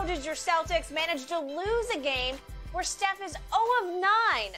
How did your Celtics manage to lose a game where Steph is 0 of 9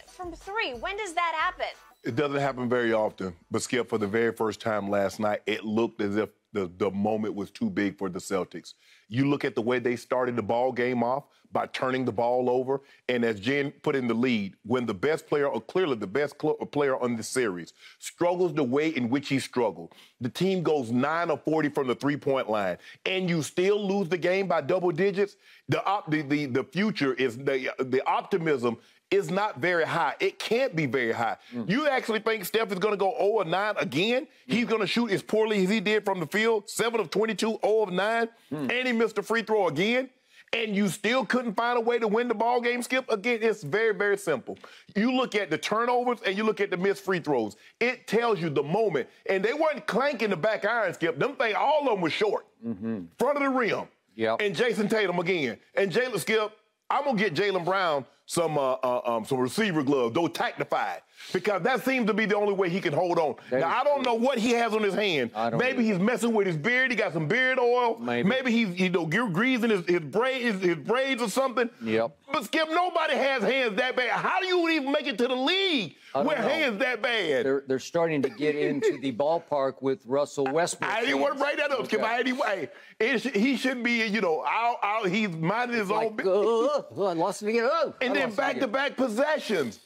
from 3? When does that happen? It doesn't happen very often, but Skip, for the very first time last night, it looked as if the moment was too big for the Celtics. You look at the way they started the ball game off by turning the ball over, and as Jen put in the lead, when the best player, or clearly the best player on the series, struggles the way in which he struggled, the team goes 9 of 40 from the three-point line, and you still lose the game by double digits, the future is, the optimism is not very high. It can't be very high. You actually think Steph is going to go 0 of 9 again? He's going to shoot as poorly as he did from the field, 7 of 22, 0 of 9, and he missed a free throw again, and you still couldn't find a way to win the ball game, Skip? Again, it's very, very simple. You look at the turnovers and you look at the missed free throws. It tells you the moment. And they weren't clanking the back iron, Skip. Them things, all of them were short. Front of the rim. Yep. And Jayson Tatum again. And Jalen, Skip, I'm going to get Jaylen Brown some receiver gloves, those tactified, because that seems to be the only way he can hold on. Now, I don't know what he has on his hand. Maybe he's messing with his beard. He got some beard oil. Maybe he's greasing his braids or something. Yep. But, Skip, nobody has hands that bad. How do you even make it to the league with hands that bad? They're starting to get into the ballpark with Russell Westbrook. I didn't want to break that up, Skip. Anyway, he should be, he's minding his own business. I lost it again. And then back-to-back possessions.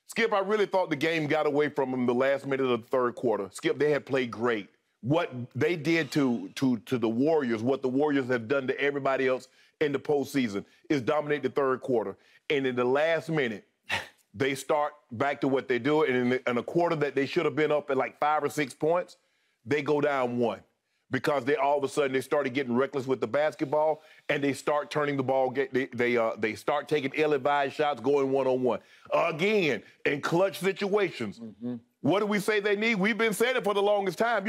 Skip, I really thought the game got away from them the last minute of the third quarter. Skip, they had played great. What they did to the Warriors, what the Warriors have done to everybody else in the postseason, is dominate the third quarter. And in the last minute, they start back to what they do. And in a quarter that they should have been up at like 5 or 6 points, they go down 1. Because they all of a sudden they started getting reckless with the basketball, and they start turning the ball. They start taking ill-advised shots, going one-on-one again in clutch situations. What do we say they need? We've been saying it for the longest time.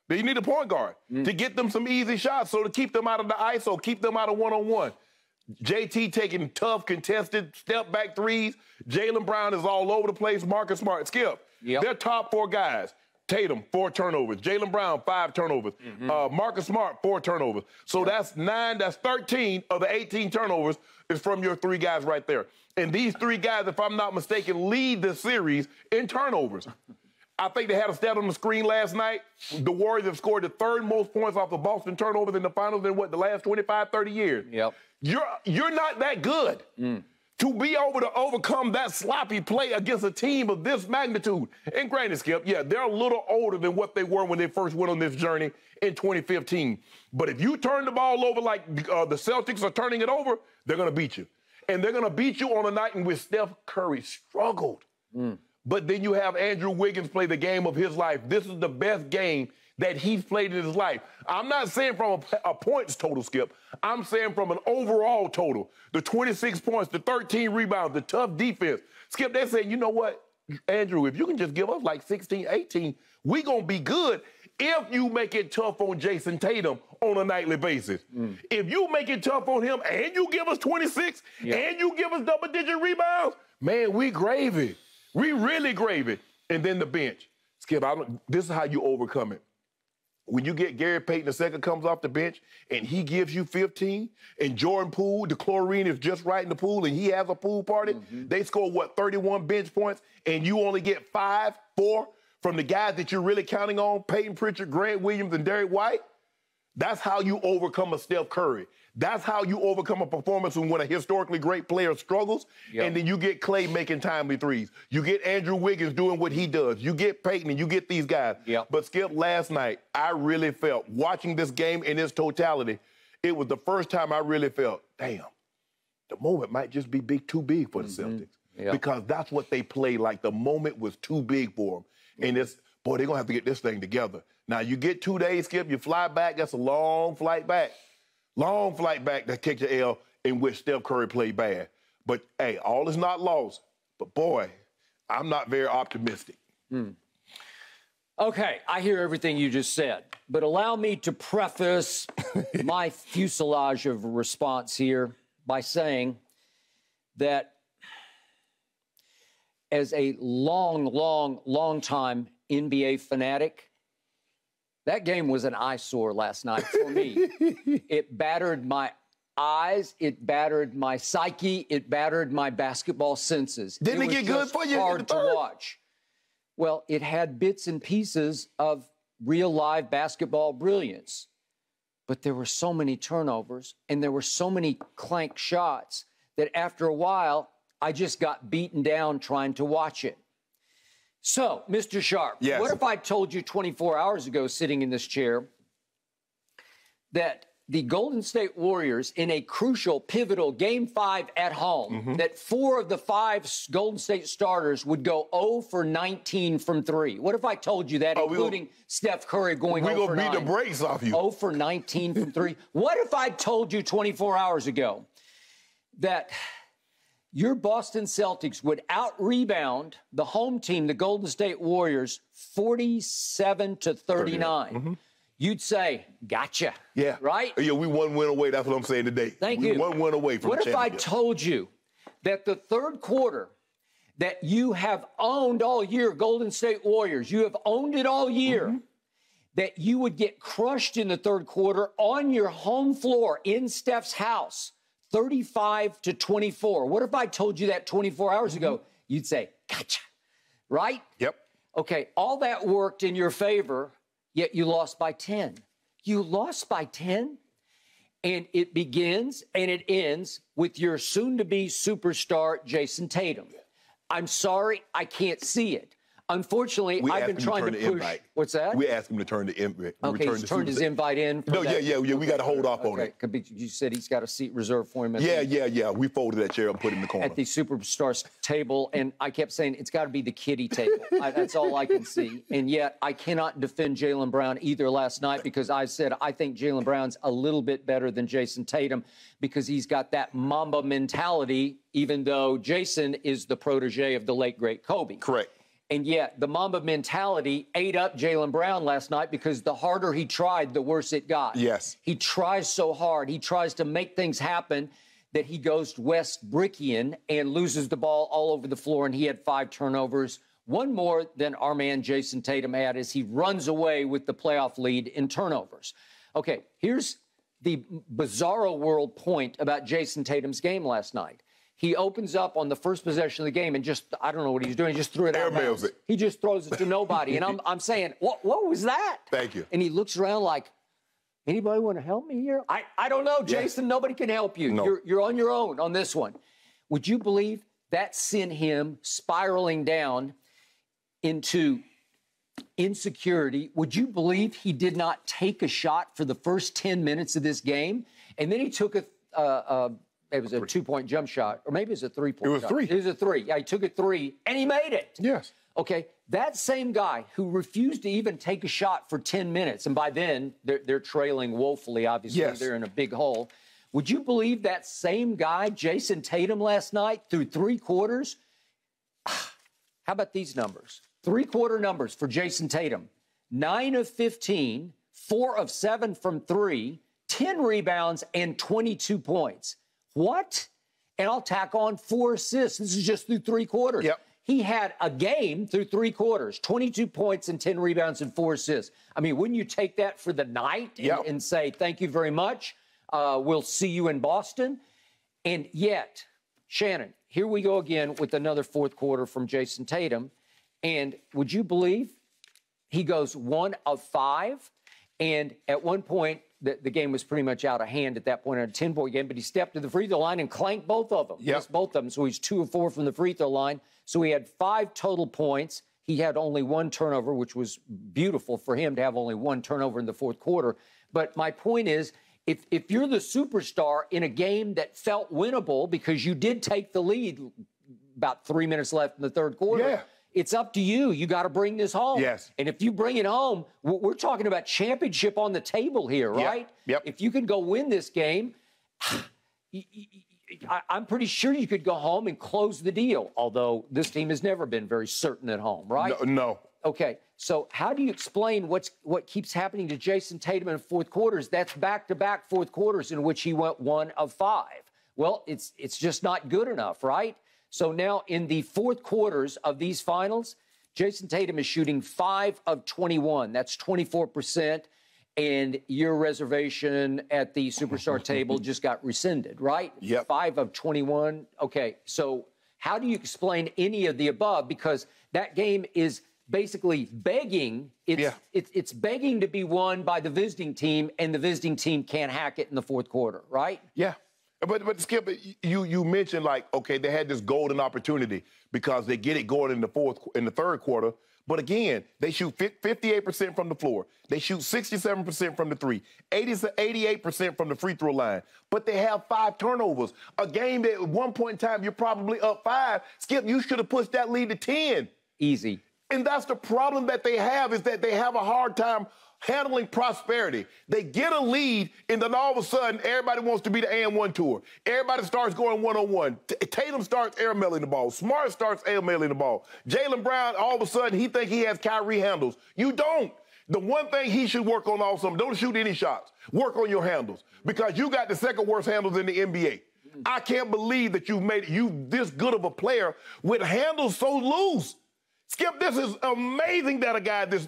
They need a point guard to get them some easy shots, so to keep them out of the ISO, keep them out of one-on-one. JT taking tough, contested step-back threes. Jaylen Brown is all over the place. Marcus Smart, Skip. They're top 4 guys. Tatum, 4 turnovers. Jaylen Brown, 5 turnovers. Marcus Smart, 4 turnovers. So that's 9, that's 13 of the 18 turnovers is from your 3 guys right there. And these 3 guys, if I'm not mistaken, lead the series in turnovers. I think they had a stat on the screen last night. The Warriors have scored the 3rd most points off of Boston turnovers in the finals in, the last 25, 30 years. You're not that good. To be able to overcome that sloppy play against a team of this magnitude. And granted, Skip, they're a little older than what they were when they first went on this journey in 2015. But if you turn the ball over like the Celtics are turning it over, they're going to beat you. And they're going to beat you on a night in which Steph Curry struggled. But then you have Andrew Wiggins play the game of his life. This is the best game that he's played in his life. I'm not saying from a points total, Skip. I'm saying from an overall total. The 26 points, the 13 rebounds, the tough defense. Skip, they're saying, you know what, Andrew, if you can just give us like 16, 18, we going to be good if you make it tough on Jayson Tatum on a nightly basis. If you make it tough on him and you give us 26 and you give us double-digit rebounds, man, we gravy. We really gravy. And then the bench. Skip, this is how you overcome it. When you get Gary Payton II comes off the bench and he gives you 15, and Jordan Poole, the chlorine is just right in the pool, and he has a pool party, they score, 31 bench points, and you only get 5, 4 from the guys that you're really counting on, Peyton Pritchard, Grant Williams, and Derek White. That's how you overcome a Steph Curry. That's how you overcome a performance when a historically great player struggles, and then you get Klay making timely threes. You get Andrew Wiggins doing what he does. You get Peyton, and you get these guys. But, Skip, last night, I really felt, watching this game in its totality, it was the first time I really felt, damn, the moment might just be too big for the Celtics. Because that's what they played like. The moment was too big for them. And boy, they're going to have to get this thing together. Now, you get 2 days, Skip, you fly back, that's a long flight back. Long flight back to catch an L in which Steph Curry played bad. But, hey, all is not lost. But, boy, I'm not very optimistic. Okay, I hear everything you just said. But allow me to preface my fuselage of response here by saying that as a long time NBA fanatic, that game was an eyesore last night for me. It battered my eyes. It battered my psyche. It battered my basketball senses. Didn't it get good for you? Hard to watch. Well, it had bits and pieces of real live basketball brilliance. But there were so many turnovers and there were so many clank shots that after a while, I just got beaten down trying to watch it. So, Mr. Sharpe, yes. What if I told you 24 hours ago, sitting in this chair, that the Golden State Warriors, in a crucial, pivotal Game 5 at home, that 4 of the 5 Golden State starters would go 0 for 19 from 3? What if I told you that, including Steph Curry going 0 for 9? We're going to beat the brakes off you. 0 for 19 from 3. What if I told you 24 hours ago that your Boston Celtics would out-rebound the home team, the Golden State Warriors, 47 to 39? You'd say, gotcha. Yeah. Right? Yeah, we one win away. That's what I'm saying today. Thank you. One win away from the championship. What if I told you that the third quarter that you have owned all year, Golden State Warriors, you have owned it all year, that you would get crushed in the third quarter on your home floor in Steph's house, 35 to 24? What if I told you that 24 hours ago? You'd say, gotcha. Right? Yep. Okay, all that worked in your favor, yet you lost by 10. You lost by 10, and it begins and it ends with your soon-to-be superstar, Jayson Tatum. I'm sorry, I can't see it. Unfortunately, I've been trying to push. Invite. What's that? We asked him to turn the invite. Okay, he's turned his invite in. No, yeah. We got to hold off on it. You said he's got a seat reserved for him. Yeah. We folded that chair and put it in the corner. At the superstars table, and I kept saying it's got to be the kiddie table. That's all I can see. And yet I cannot defend Jaylen Brown either last night because I said I think Jaylen Brown's a little bit better than Jayson Tatum because he's got that Mamba mentality, even though Jayson is the protege of the late, great Kobe. Correct. And yet the Mamba mentality ate up Jaylen Brown last night because the harder he tried, the worse it got. Yes. He tries so hard. He tries to make things happen that he goes Westbrookian and loses the ball all over the floor, and he had 5 turnovers, one more than our man Jayson Tatum had as he runs away with the playoff lead in turnovers. Okay, here's the bizarro world point about Jayson Tatum's game last night. He opens up on the first possession of the game and just, I don't know what he's doing, he just threw it out of bounds. He just throws it to nobody. And I'm saying, what was that? Thank you. And he looks around like, anybody want to help me here? I don't know, Jayson. Nobody can help you. No. You're on your own on this one. Would you believe that sent him spiraling down into insecurity? Would you believe he did not take a shot for the first 10 minutes of this game? And then he took it was a 2-point jump shot, or maybe it was a 3-point shot. It was 3. It was a 3. Yeah, he took a 3, and he made it. Yes. Okay, that same guy who refused to even take a shot for 10 minutes, and by then they're trailing woefully, obviously. Yes. They're in a big hole. Would you believe that same guy, Jayson Tatum, last night, through 3 quarters? How about these numbers? 3-quarter numbers for Jayson Tatum. 9 of 15, 4 of 7 from 3, 10 rebounds, and 22 points. What? And I'll tack on 4 assists. This is just through 3 quarters. Yep. He had a game through 3 quarters, 22 points and 10 rebounds and 4 assists. I mean, wouldn't you take that for the night and say, thank you very much? We'll see you in Boston. And yet, Shannon, here we go again with another 4th quarter from Jayson Tatum. And would you believe he goes 1 of 5? And at one point, the game was pretty much out of hand at that point on a 10-point game, but he stepped to the free throw line and clanked both of them. Yep. Missed both of them, so he's 2 of 4 from the free throw line. So he had 5 total points. He had only 1 turnover, which was beautiful for him to have only 1 turnover in the 4th quarter. But my point is, if you're the superstar in a game that felt winnable because you did take the lead about 3 minutes left in the 3rd quarter, it's up to you. You got to bring this home. Yes. And if you bring it home, we're talking about championship on the table here, right? Yep. If you could go win this game, I'm pretty sure you could go home and close the deal, although this team has never been very certain at home, right? No. Okay, so how do you explain what keeps happening to Jayson Tatum in 4th quarters? That's back-to-back 4th quarters in which he went 1 of 5. Well, it's just not good enough, right? So now in the 4th quarters of these finals, Jayson Tatum is shooting 5 of 21. That's 24%. and your reservation at the superstar table just got rescinded, right? Yep. 5 of 21. Okay, so how do you explain any of the above? Because that game is basically begging. It's begging to be won by the visiting team, and the visiting team can't hack it in the fourth quarter, right? Yeah. But Skip, you mentioned, like, okay, they had this golden opportunity because they get it going in the third quarter. But again, they shoot 58% from the floor. They shoot 67% from the three, 88% from the free throw line. But they have 5 turnovers. A game that at one point in time you're probably up 5. Skip, you should have pushed that lead to 10. Easy. And that's the problem that they have, is that they have a hard time handling prosperity. They get a lead, and then all of a sudden, everybody wants to be the and-one tour. Everybody starts going one-on-one. Tatum starts airmailing the ball. Smart starts airmailing the ball. Jaylen Brown, all of a sudden, he thinks he has Kyrie handles. You don't. The one thing he should work on also, don't shoot any shots. Work on your handles, because you got the second worst handles in the NBA. I can't believe that you've made you this good of a player with handles so loose. Skip, this is amazing that a guy this...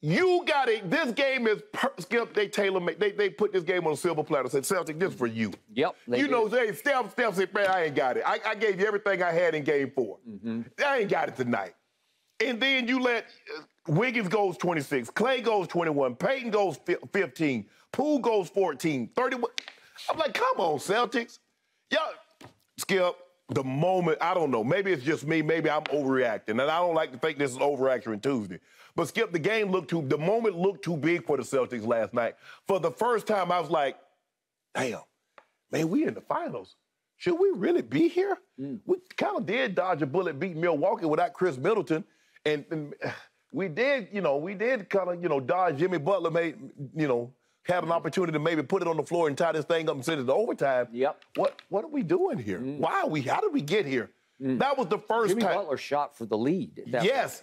You got it. This game is Skip. They tailor-made. They put this game on a silver platter. Said, Celtics, this is for you. Yep. You know, Steph said, man, I ain't got it. I gave you everything I had in game 4. I ain't got it tonight. And then you let Wiggins goes 26, Clay goes 21, Peyton goes 15, Poole goes 14, 31. I'm like, come on, Celtics. Y'all, Skip, the moment, I don't know, maybe it's just me, maybe I'm overreacting, and I don't like to think this is overreaction Tuesday. But Skip, the moment looked too big for the Celtics last night. For the first time, I was like, damn, man, we in the finals. Should we really be here? We kind of did dodge a bullet, beat Milwaukee without Chris Middleton. And we did kind of, dodge Jimmy Butler, had an opportunity to maybe put it on the floor and tie this thing up and send it to overtime. Yep. What are we doing here? How did we get here? That was the first Jimmy time. Butler shot for the lead. Yes.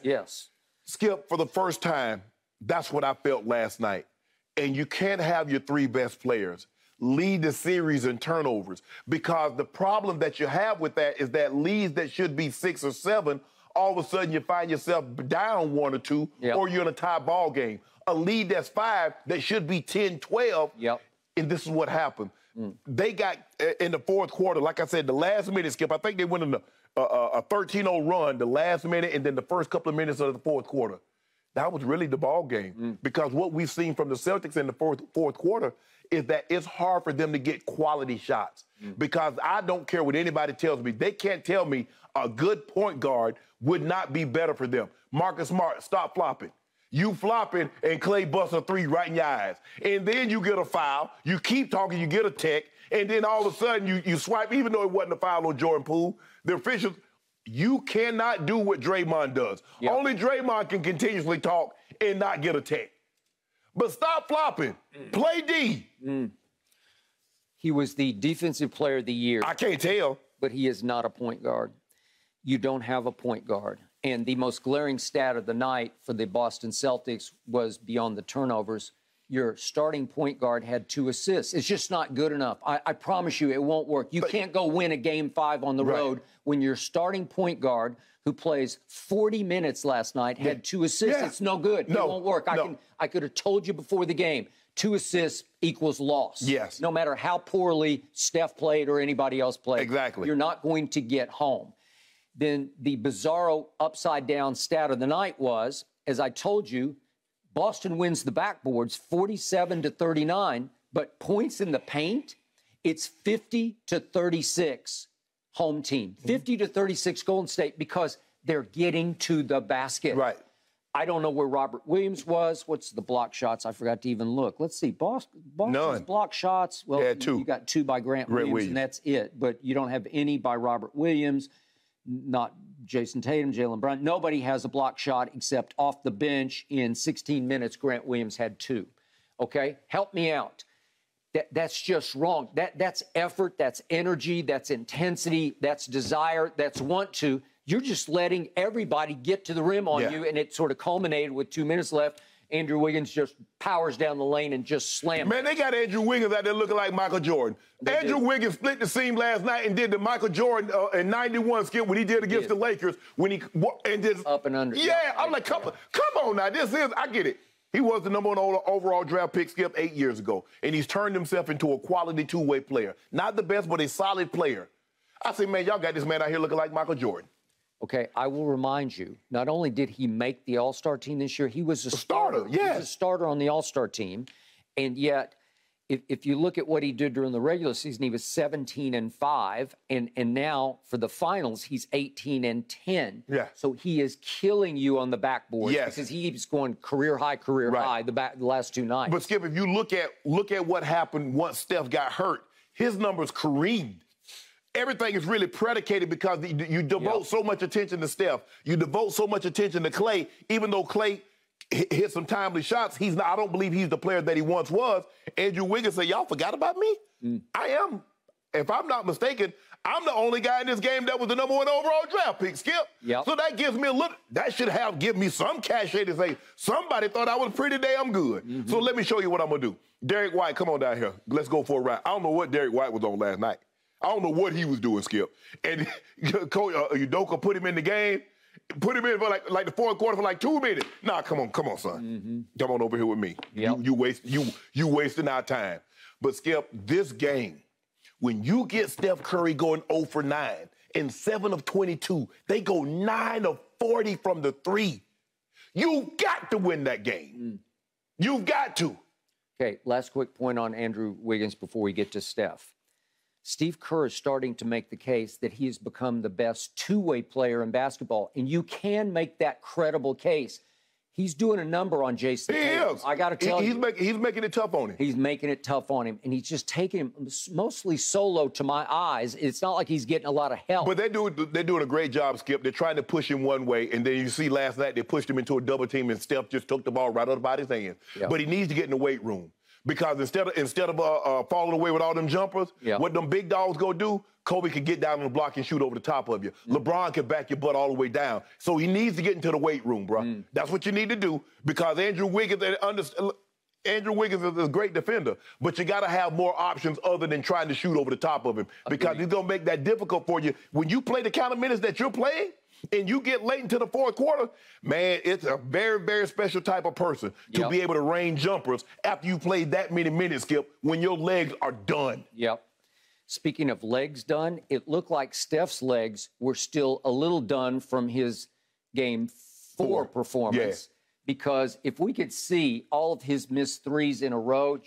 Skip, for the first time, that's what I felt last night. And you can't have your 3 best players lead the series in turnovers, because the problem that you have with that is that leads that should be 6 or 7, all of a sudden you find yourself down 1 or 2, or you're in a tie ball game. A lead that's 5 that should be 10, 12, and this is what happened. They got, in the fourth quarter, like I said, the last minute, Skip, I think they went in a 13-0 run the last minute and then the first couple of minutes of the fourth quarter. That was really the ball game, because what we've seen from the Celtics in the fourth quarter is that it's hard for them to get quality shots, because I don't care what anybody tells me. They can't tell me a good point guard would not be better for them. Marcus Smart, stop flopping. You flopping, and Clay busts a 3 right in your eyes. And then you get a foul. You keep talking, you get a tech. And then all of a sudden you swipe, even though it wasn't a foul on Jordan Poole. The officials, you cannot do what Draymond does. Only Draymond can continuously talk and not get a tech. But stop flopping. Play D. He was the defensive player of the year. I can't tell. But he is not a point guard. You don't have a point guard. And the most glaring stat of the night for the Boston Celtics was, beyond the turnovers, your starting point guard had 2 assists. It's just not good enough. I promise you it won't work. You can't go win a Game 5 on the road when your starting point guard, who plays 40 minutes last night, had 2 assists. It's no good. It won't work. I could have told you before the game, 2 assists equals loss. Yes. No matter how poorly Steph played or anybody else played. Exactly. You're not going to get home. Then the bizarro upside-down stat of the night was, as I told you, Boston wins the backboards 47-39, but points in the paint, it's 50-36 home team. 50-36 Golden State, because they're getting to the basket. Right. I don't know where Robert Williams was. What's the block shots? I forgot to even look. Let's see. Boston's block shots. Well, you got 2 by Grant Williams, and that's it. But you don't have any by Robert Williams. Not Jayson Tatum, Jaylen Brown. Nobody has a block shot except off the bench. In 16 minutes, Grant Williams had 2. Okay? Help me out. That's just wrong. That's effort, that's energy, that's intensity, that's desire, that's want to. You're just letting everybody get to the rim on you, and it sort of culminated with 2 minutes left. Andrew Wiggins just powers down the lane and just slams. Man, they got Andrew Wiggins out there looking like Michael Jordan. Andrew Wiggins split the seam last night and did the Michael Jordan in 91 skit when he did against the Lakers, when he and just up and under. Yeah, I'm like, come on now, I get it. He was the #1 overall draft pick, Skip, 8 years ago. And he's turned himself into a quality two-way player. Not the best, but a solid player. I say, man, y'all got this man out here looking like Michael Jordan. Okay, I will remind you, not only did he make the All-Star team this year, he was a starter. Yes. He was a starter on the All-Star team. And yet, if you look at what he did during the regular season, he was 17-5. And now, for the finals, he's 18-10. Yeah. So he is killing you on the backboard. Yes. Because he keeps going career high the last two nights. But, Skip, if you look at what happened once Steph got hurt, his numbers careened. Everything is really predicated because you devote so much attention to Steph. You devote so much attention to Klay. Even though Klay hit some timely shots, I don't believe he's the player that he once was. Andrew Wiggins said, y'all forgot about me? I am. If I'm not mistaken, I'm the only guy in this game that was the #1 overall draft pick, Skip. Yep. So that gives me that should give me some cachet to say, somebody thought I was pretty damn good. So let me show you what I'm going to do. Derek White, come on down here. Let's go for a ride. I don't know what Derek White was on last night. I don't know what he was doing, Skip. And Coach Udoka put him in the game, put him in for like the fourth quarter for like 2 minutes. Nah, come on, son. Come on over here with me. Yep. You wasting our time. But Skip, this game, when you get Steph Curry going 0 for 9 and 7 of 22, they go 9 of 40 from the three. You got to win that game. You've got to. Okay, last quick point on Andrew Wiggins before we get to Steph. Steve Kerr is starting to make the case that he has become the best two-way player in basketball, and you can make that credible case. He's doing a number on Jayson Tatum. He is. I got to tell you. He's making it tough on him. He's making it tough on him, and he's just taking him mostly solo to my eyes. It's not like he's getting a lot of help. But they're doing a great job, Skip. They're trying to push him one way, and then you see last night they pushed him into a double team, and Steph just took the ball right out of his hand. Yep. But he needs to get in the weight room. Because instead of falling away with all them jumpers, what them big dogs go do, Kobe can get down on the block and shoot over the top of you. LeBron can back your butt all the way down. So he needs to get into the weight room, bro. That's what you need to do because Andrew Wiggins is a great defender, but you got to have more options other than trying to shoot over the top of him because he's going to make that difficult for you. When you play the kind of minutes that you're playing, and you get late into the fourth quarter, man, it's a very, very special type of person to be able to rain jumpers after you played that many minutes, Skip, when your legs are done. Yep. Speaking of legs done, it looked like Steph's legs were still a little done from his Game 4 performance. Yeah. Because if we could see all of his missed threes in a row,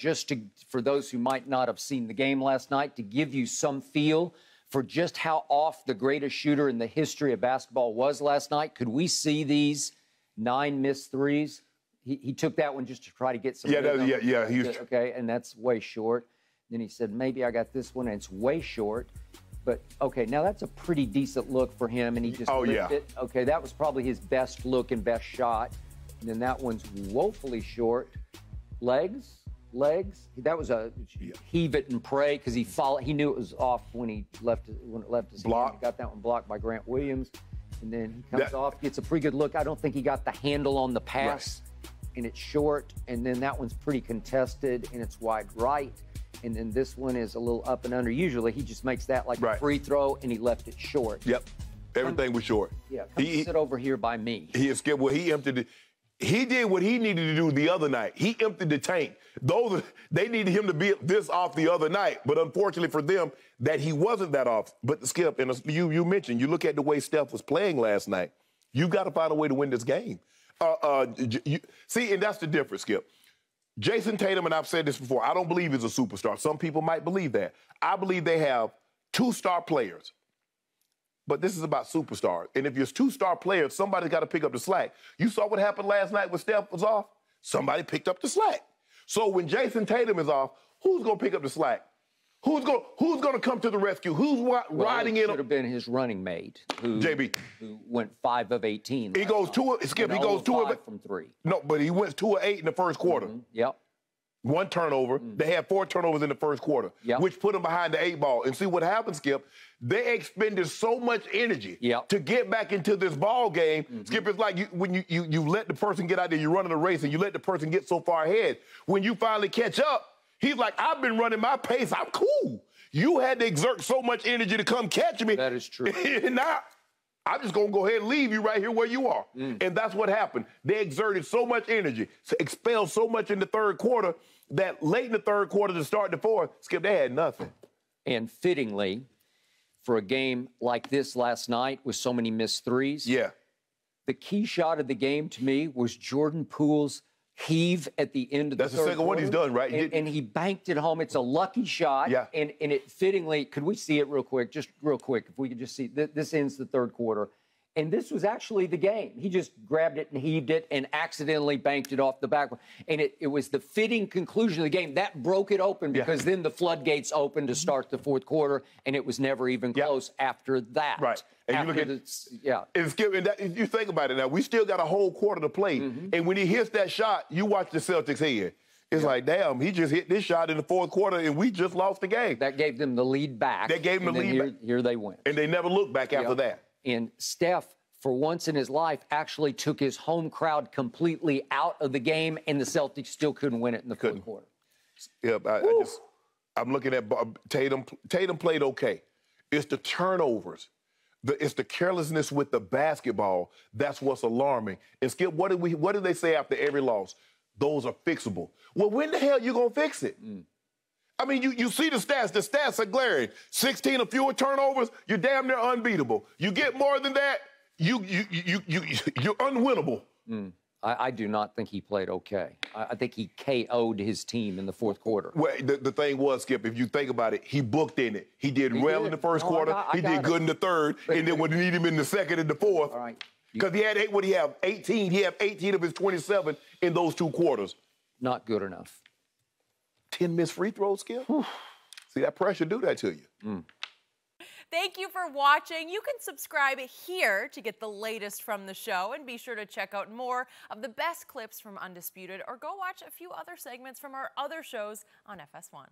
for those who might not have seen the game last night, to give you some feel for just how off the greatest shooter in the history of basketball was last night. Could we see these 9 missed threes? He took that one just to try to get some. Okay, and that's way short. Then he said, maybe I got this one, and it's way short. But, okay, now that's a pretty decent look for him, and he just it. Okay, that was probably his best look and best shot. And then that one's woefully short. Legs. That was a heave it and pray because he knew it was off when it left his block. Hand. He got that one blocked by Grant Williams, and then he comes off, gets a pretty good look. I don't think he got the handle on the pass, and it's short. And then that one's pretty contested, and it's wide right. And then this one is a little up and under. Usually he just makes that like a free throw, and he left it short. Yep, everything was short. Yeah, come sit over here by me. He emptied it. He did what he needed to do the other night. He emptied the tank. They needed him to be this off the other night, but unfortunately for them, that he wasn't that off. But Skip, and you mentioned, you look at the way Steph was playing last night. You got to find a way to win this game. See, and that's the difference, Skip. Jayson Tatum, and I've said this before, I don't believe he's a superstar. Some people might believe that. I believe they have 2 star players. But this is about superstars. And if you're 2 star players, somebody's got to pick up the slack. You saw what happened last night when Steph was off? Somebody picked up the slack. So when Jayson Tatum is off, who's going to pick up the slack? Who's going to come to the rescue? Who's riding in? It should have been his running mate, who went 5 of 18. He goes 2 from 3. No, but he went 2 of 8 in the first quarter. Yep. 1 turnover. They had 4 turnovers in the first quarter, which put them behind the 8 ball. And see what happened, Skip? They expended so much energy to get back into this ball game. Skip, it's like when you let the person get out there, you're running a race, and you let the person get so far ahead. When you finally catch up, he's like, I've been running my pace. I'm cool. You had to exert so much energy to come catch me. That is true. I'm just going to go ahead and leave you right here where you are. And that's what happened. They exerted so much energy, expelled so much in the third quarter that late in the third quarter to start the fourth, Skip, they had nothing. And fittingly, for a game like this last night with so many missed threes, the key shot of the game to me was Jordan Poole's heave at the end of the third quarter. That's the second one he's done, right? And he banked it home. It's a lucky shot. Yeah. And it fittingly, could we see it real quick? Just real quick, if we could just see. This ends the third quarter. And this was actually the game. He just grabbed it and heaved it and accidentally banked it off the back. And it was the fitting conclusion of the game. That broke it open because then the floodgates opened to start the fourth quarter, and it was never even close after that. Right. And you look at and Skip, and you think about it now, we still got a whole quarter to play. And when he hits that shot, you watch the Celtics head. It's like, damn, he just hit this shot in the fourth quarter, and we just lost the game. That gave them the lead back. That gave them the lead back. Here they went. And they never looked back after that. And Steph, for once in his life, actually took his home crowd completely out of the game, and the Celtics still couldn't win it in the fourth quarter. Yeah, I'm looking at Tatum. Tatum played okay. It's the turnovers. It's the carelessness with the basketball. That's what's alarming. And Skip, what do they say after every loss? Those are fixable. Well, when the hell you gonna fix it? I mean, you see the stats. The stats are glaring. 16 or fewer turnovers, you're damn near unbeatable. You get more than that, you're unwinnable. I do not think he played okay. I think he KO'd his team in the fourth quarter. Well, the thing was, Skip, if you think about it, he booked in it. He did well in the first quarter. He did good in the third, and then when you need him in the second and the fourth. All right. Because he had 18? He had 18 of his 27 in those two quarters. Not good enough. 10 missed free throws, Skip? See, that pressure do that to you. Thank you for watching. You can subscribe here to get the latest from the show, and be sure to check out more of the best clips from Undisputed, or go watch a few other segments from our other shows on FS1.